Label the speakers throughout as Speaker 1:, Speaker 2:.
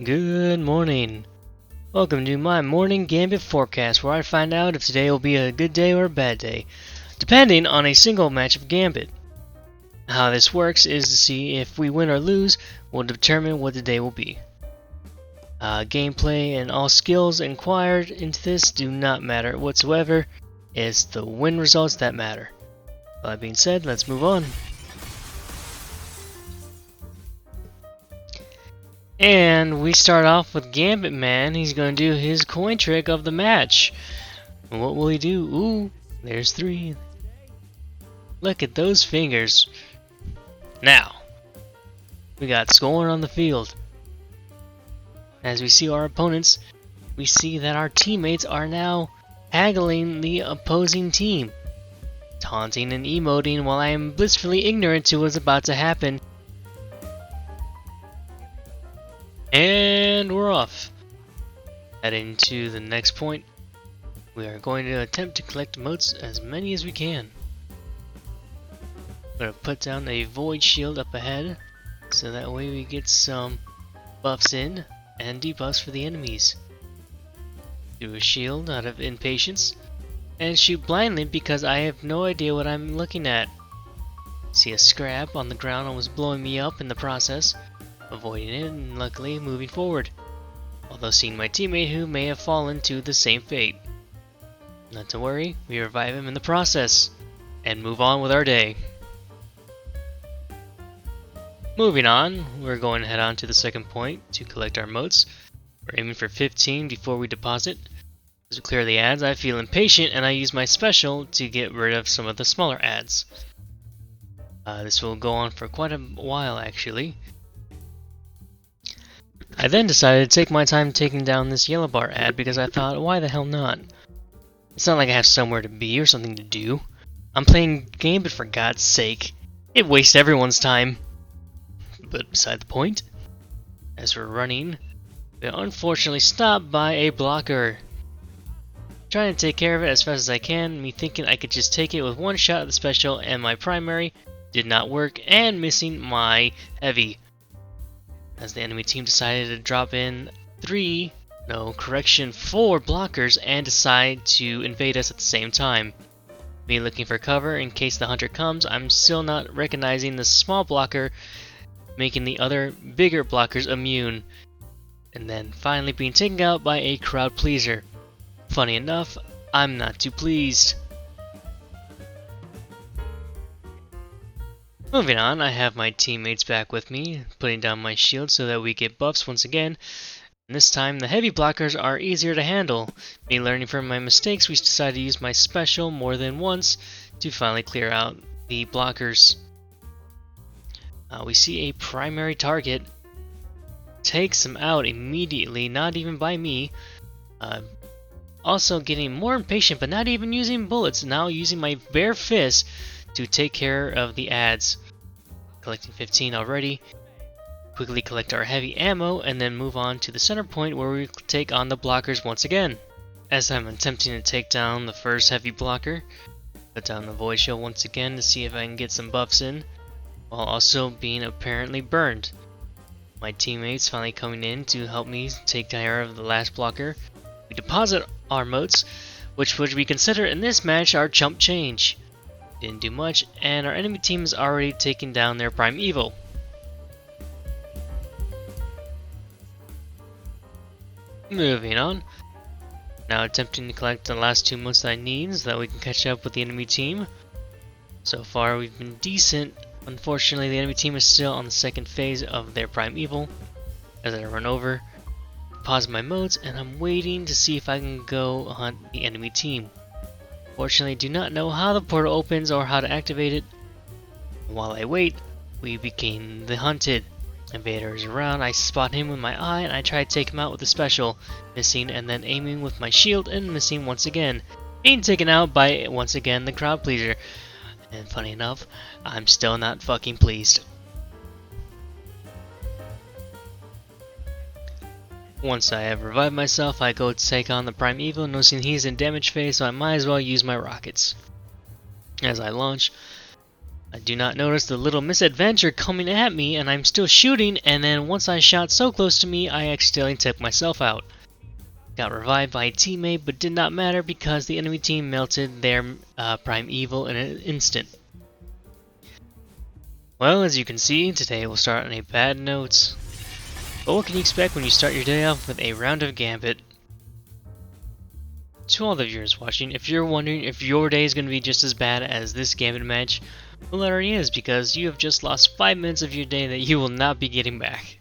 Speaker 1: Good morning. Welcome to my morning Gambit forecast, where I find out if today will be a good day or a bad day, depending on a single match of Gambit. How this works is to see if we win or lose will determine what the day will be. Gameplay and all skills inquired into this do not matter whatsoever. It's the win results that matter. That being said, let's move on. And we start off with Gambit Man. He's going to do his coin trick of the match. And what will he do? Ooh, there's 3. Look at those fingers. Now, we got scoring on the field. As we see our opponents, we see that our teammates are now haggling the opposing team, taunting and emoting while I am blissfully ignorant to what's about to happen. And we're off. Heading to the next point, we are going to attempt to collect motes as many as we can. I'm going to put down a void shield up ahead, so that way we get some buffs in and debuffs for the enemies. Do a shield out of impatience, and shoot blindly because I have no idea what I'm looking at. See a scrap on the ground almost blowing me up in the process. Avoiding it and luckily moving forward, although seeing my teammate who may have fallen to the same fate. Not to worry, we revive him in the process, and move on with our day. Moving on, we're going to head on to the second point to collect our motes. We're aiming for 15 before we deposit. As we clear the ads, I feel impatient and I use my special to get rid of some of the smaller ads. This will go on for quite a while actually. I then decided to take my time taking down this yellow bar ad because I thought, why the hell not? It's not like I have somewhere to be or something to do. I'm playing Gambit for God's sake. It wastes everyone's time. But beside the point, as we're running, we are unfortunately stopped by a blocker. Trying to take care of it as fast as I can, me thinking I could just take it with one shot of the special and my primary did not work, and missing my heavy. As the enemy team decided to drop in 4 blockers and decide to invade us at the same time. Me looking for cover in case the hunter comes, I'm still not recognizing the small blocker, making the other bigger blockers immune, and then finally being taken out by a crowd pleaser. Funny enough, I'm not too pleased. Moving on, I have my teammates back with me, putting down my shield so that we get buffs once again. And this time, the heavy blockers are easier to handle. Me learning from my mistakes, we decided to use my special more than once to finally clear out the blockers. We see a primary target. Takes him out immediately, not even by me. Also getting more impatient, but not even using bullets, now using my bare fist to take care of the ads. Collecting 15 already. Quickly collect our heavy ammo and then move on to the center point where we take on the blockers once again. As I'm attempting to take down the first heavy blocker, put down the void shield once again to see if I can get some buffs in, while also being apparently burned. My teammates finally coming in to help me take care of the last blocker. We deposit our motes, which would we consider in this match our chump change. Didn't do much, and our enemy team is already taking down their prime evil. Moving on. Now attempting to collect the last 2 motes that I need so that we can catch up with the enemy team. So far we've been decent. Unfortunately, the enemy team is still on the second phase of their prime evil. As I run over, pause my motes, and I'm waiting to see if I can go hunt the enemy team. Fortunately, do not know how the portal opens or how to activate it. While I wait, we begin the hunted. Invader is around, I spot him with my eye and I try to take him out with a special, missing and then aiming with my shield and missing once again. Being taken out by, once again, the crowd pleaser. And funny enough, I'm still not fucking pleased. Once I have revived myself, I go to take on the prime evil, noticing he's in damage phase, so I might as well use my rockets. As I launch, I do not notice the little misadventure coming at me, and I'm still shooting, and then once I shot so close to me, I accidentally took myself out. Got revived by a teammate, but did not matter because the enemy team melted their prime evil in an instant. Well, as you can see, today we'll start on a bad note. But what can you expect when you start your day off with a round of Gambit? To all the viewers watching, if you're wondering if your day is going to be just as bad as this Gambit match, well, it already is, because you have just lost 5 minutes of your day that you will not be getting back.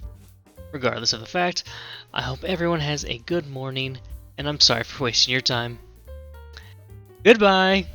Speaker 1: Regardless of the fact, I hope everyone has a good morning, and I'm sorry for wasting your time. Goodbye!